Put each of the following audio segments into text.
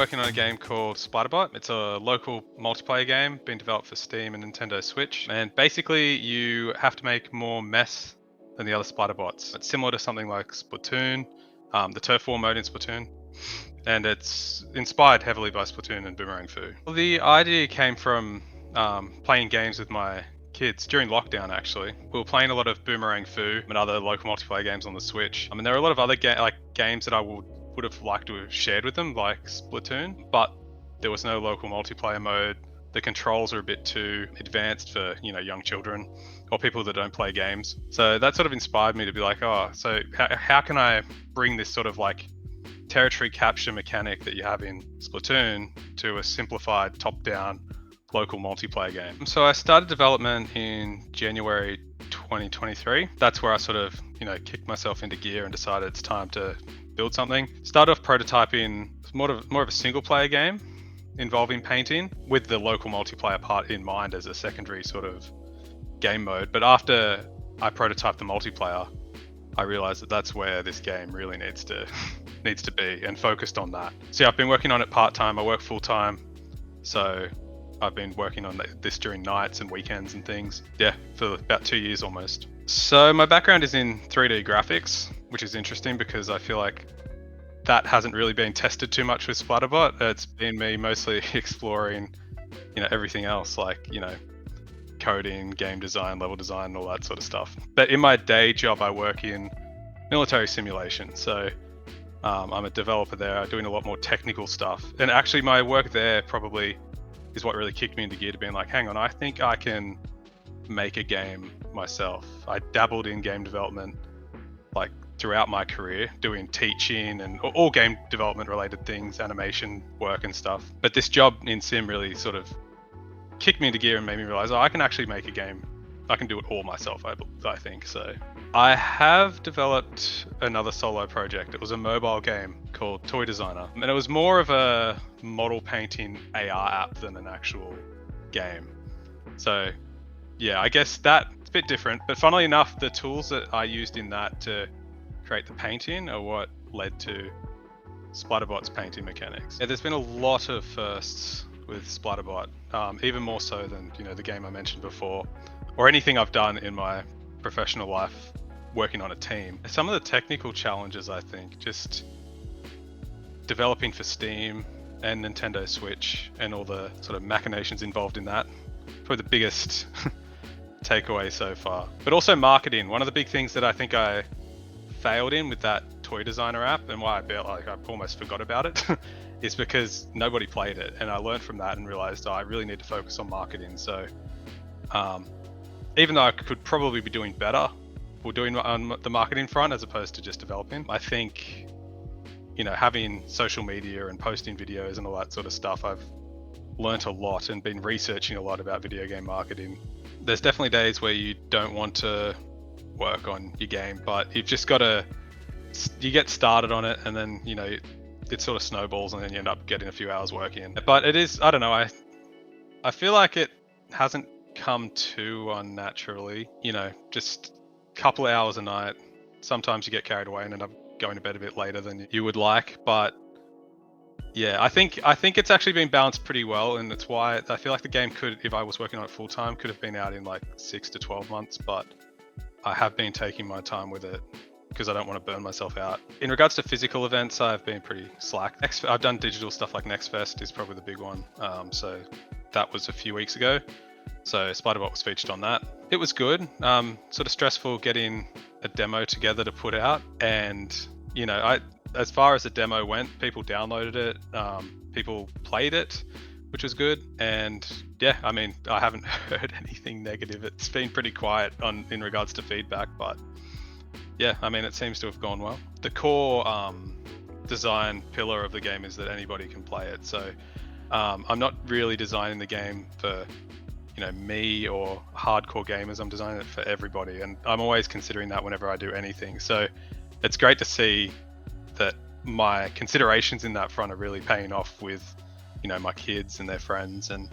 working on a game called Splatterbot. It's a local multiplayer game being developed for Steam and Nintendo Switch. And basically, you have to make more mess than the other Splatterbots. It's similar to something like Splatoon, the turf war mode in Splatoon. And it's inspired heavily by Splatoon and Boomerang Fu. Well, the idea came from playing games with my kids during lockdown. Actually, we were playing a lot of Boomerang Fu and other local multiplayer games on the Switch. There are a lot of other games that I would have liked to have shared with them, like Splatoon, but there was no local multiplayer mode. The controls are a bit too advanced for young children or people that don't play games. So that sort of inspired me to be like, so how can I bring this sort of like territory capture mechanic that you have in Splatoon to a simplified top-down local multiplayer game? So I started development in January 2023. That's where I sort of kicked myself into gear and decided it's time to build something. Started off prototyping more of a single player game involving painting with the local multiplayer part in mind as a secondary sort of game mode. But after I prototyped the multiplayer, I realized that that's where this game really needs to be, and focused on that. So yeah, I've been working on it part-time. I work full-time, so I've been working on this during nights and weekends and things. Yeah, for about 2 years almost. So my background is in 3D graphics, which is interesting because I feel like that hasn't really been tested too much with Splatterbot. It's been me mostly exploring, everything else, like, coding, game design, level design, all that sort of stuff. But in my day job, I work in military simulation. So I'm a developer there. I'm doing a lot more technical stuff. And actually my work there probably is what really kicked me into gear to being like, hang on, I think I can make a game myself. I dabbled in game development like throughout my career, doing teaching and all game development related things, animation work and stuff. But this job in sim really sort of kicked me into gear and made me realize, I can actually make a game. I can do it all myself, I think. So I have developed another solo project. It was a mobile game called Toy Designer. And it was more of a model painting AR app than an actual game. So yeah, I guess that's a bit different. But funnily enough, the tools that I used in that to create the painting are what led to Splatterbot's painting mechanics. Yeah, there's been a lot of firsts with Splatterbot, even more so than the game I mentioned before, or anything I've done in my professional life working on a team. Some of the technical challenges, I think, just developing for Steam and Nintendo Switch and all the sort of machinations involved in that, probably the biggest takeaway so far. But also marketing. One of the big things that I think I failed in with that Toy Designer app, and why I almost forgot about it, is because nobody played it. And I learned from that and realized I really need to focus on marketing. So even though I could probably be doing better or doing on the marketing front as opposed to just developing, I think, having social media and posting videos and all that sort of stuff, I've learnt a lot and been researching a lot about video game marketing. There's definitely days where you don't want to work on your game, but you've just got to, you get started on it and then, it sort of snowballs and then you end up getting a few hours work in. But it is, I don't know, I feel like it hasn't come too unnaturally, just a couple of hours a night. Sometimes you get carried away and end up going to bed a bit later than you would like, but yeah, I think it's actually been balanced pretty well, and that's why I feel like the game could, if I was working on it full time, could have been out in like 6 to 12 months, but I have been taking my time with it because I don't want to burn myself out. In regards to physical events, I've been pretty slack. I've done digital stuff like Next Fest is probably the big one. So that was a few weeks ago. So Splatterbot was featured on that. It was good. Sort of stressful getting a demo together to put out. And, as far as the demo went, people downloaded it. People played it, which was good. And yeah, I haven't heard anything negative. It's been pretty quiet in regards to feedback, but yeah, it seems to have gone well. The core design pillar of the game is that anybody can play it. So I'm not really designing the game for me or hardcore gamers. I'm designing it for everybody, and I'm always considering that whenever I do anything. So it's great to see that my considerations in that front are really paying off with my kids and their friends, and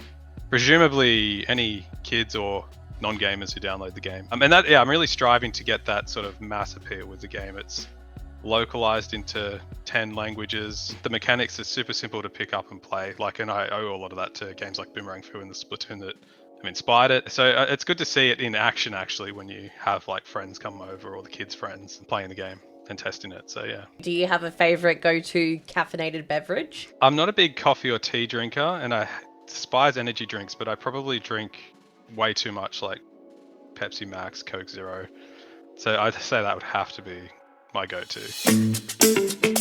presumably any kids or non-gamers who download the game. And that, yeah, I'm really striving to get that sort of mass appeal with the game. It's localized into 10 languages. The mechanics are super simple to pick up and play. And I owe a lot of that to games like Boomerang Fu and the Splatoon that have inspired it. So it's good to see it in action actually when you have like friends come over or the kids' friends playing the game and testing it. So yeah. Do you have a favorite go-to caffeinated beverage? I'm not a big coffee or tea drinker, and I despise energy drinks, but I probably drink way too much like Pepsi Max, Coke Zero. So I'd say that would have to be my go-to.